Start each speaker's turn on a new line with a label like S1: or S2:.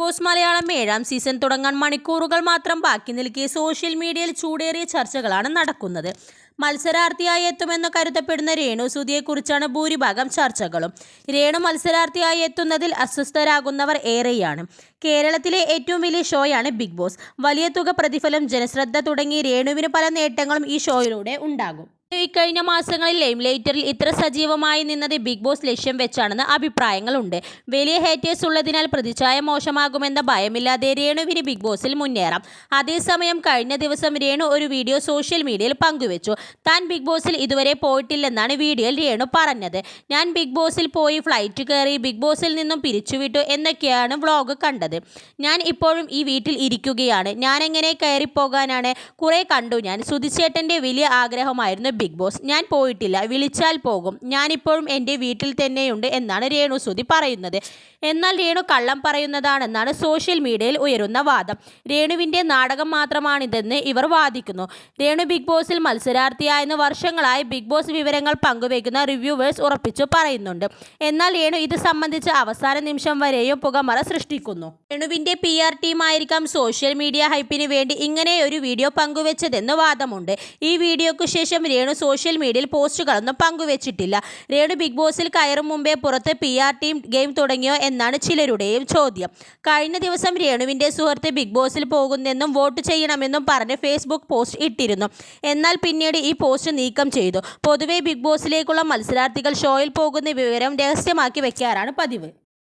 S1: Boss Malayalam 7ാം season തുടങ്ങാൻ മണിക്കൂറുകൾ മാത്രം ബാക്കി നിൽക്കെ സോഷ്യൽ മീഡിയയിൽ ചൂടേറിയ ചർച്ചകളാണ് നടക്കുന്നത്. മത്സരാർത്ഥിയായി എത്തുമെന്ന് കരുതപ്പെടുന്ന രേണു സുധിയെക്കുറിച്ചാണ് ഭൂരിഭാഗം ചർച്ചകളും. രേണു മത്സരാർത്ഥിയായി എത്തുന്നതിൽ അസ്വസ്ഥരാകുന്നവർ ഏറെയാണ്. കേരളത്തിലെ ഏറ്റവും വലിയ ഷോയാണ് ബിഗ് ബോസ്. വലിയ തുക പ്രതിഫലം, ജനശ്രദ്ധ തുടങ്ങി രേണുവിന് പല നേട്ടങ്ങളും ഈ ഷോയിലൂടെ ഉണ്ടാകും. ഇക്കഴിഞ്ഞ മാസങ്ങളിൽ ലൈംലൈറ്ററിൽ ഇത്ര സജീവമായി നിന്നത് ബിഗ് ബോസ് ലക്ഷ്യം വെച്ചാണെന്ന് അഭിപ്രായങ്ങളുണ്ട്. വലിയ ഹേറ്റേഴ്സ് ഉള്ളതിനാൽ പ്രതിച്ഛായ മോശമാകുമെന്ന ഭയമില്ലാതെ രേണുവിന് ബിഗ് ബോസിൽ മുന്നേറാം. അതേസമയം കഴിഞ്ഞ ദിവസം രേണു ഒരു വീഡിയോ സോഷ്യൽ മീഡിയയിൽ പങ്കുവച്ചു. താൻ ബിഗ് ബോസിൽ ഇതുവരെ പോയിട്ടില്ലെന്നാണ് വീഡിയോയിൽ രേണു പറഞ്ഞത്. ഞാൻ ബിഗ് ബോസിൽ പോയി ഫ്ലൈറ്റ് കയറി ബിഗ് ബോസിൽ നിന്നും പിരിച്ചുവിട്ടു എന്നൊക്കെയാണ് വ്ളോഗ് കണ്ടത്. ഞാൻ ഇപ്പോഴും ഈ വീട്ടിൽ ഇരിക്കുകയാണ്. ഞാനെങ്ങനെ കയറിപ്പോകാനാണ്? കുറെ കണ്ടു ഞാൻ. സുധിച്ചേട്ടൻ്റെ വലിയ ആഗ്രഹമായിരുന്നു ബിഗ് ബോസ്. ഞാൻ പോയിട്ടില്ല. വിളിച്ചാൽ പോകും. ഞാനിപ്പോഴും എൻ്റെ വീട്ടിൽ തന്നെയുണ്ട് എന്നാണ് രേണു സുധി പറയുന്നത്. എന്നാൽ രേണു കള്ളം പറയുന്നതാണെന്നാണ് സോഷ്യൽ മീഡിയയിൽ ഉയരുന്ന വാദം. രേണുവിൻ്റെ നാടകം മാത്രമാണിതെന്ന് ഇവർ വാദിക്കുന്നു. രേണു ബിഗ് ബോസിൽ മത്സരാർത്ഥിയായെന്ന് വർഷങ്ങളായി ബിഗ് ബോസ് വിവരങ്ങൾ പങ്കുവയ്ക്കുന്ന റിവ്യൂവേഴ്സ് ഉറപ്പിച്ചു പറയുന്നുണ്ട്. എന്നാൽ രേണു ഇത് സംബന്ധിച്ച് അവസാന നിമിഷം വരെയും പുകമറ സൃഷ്ടിക്കുന്നു. രേണുവിൻ്റെ PR ടീമായിരിക്കാം സോഷ്യൽ മീഡിയ ഹൈപ്പിന് വേണ്ടി ഇങ്ങനെ ഒരു വീഡിയോ പങ്കുവെച്ചതെന്ന് വാദമുണ്ട്. ഈ വീഡിയോയ്ക്ക് ശേഷം രേണു സോഷ്യൽ മീഡിയയിൽ പോസ്റ്റുകളൊന്നും പങ്കുവച്ചിട്ടില്ല. രേണു ബിഗ് ബോസിൽ കയറും മുമ്പേ പുറത്ത് PR ടീം ഗെയിം തുടങ്ങിയോ എന്നാണ് ചിലരുടെയും ചോദ്യം. കഴിഞ്ഞ ദിവസം രേണുവിൻ്റെ സുഹൃത്ത് ബിഗ് ബോസിൽ പോകുന്നെന്നും വോട്ട് ചെയ്യണമെന്നും പറഞ്ഞ് ഫേസ്ബുക്ക് പോസ്റ്റ് ഇട്ടിരുന്നു. എന്നാൽ പിന്നീട് ഈ പോസ്റ്റ് നീക്കം ചെയ്തു. പൊതുവെ ബിഗ് ബോസിലേക്കുള്ള മത്സരാർത്ഥികൾ ഷോയിൽ പോകുന്ന വിവരം രഹസ്യമാക്കി വെക്കാറാണ് പതിവ്.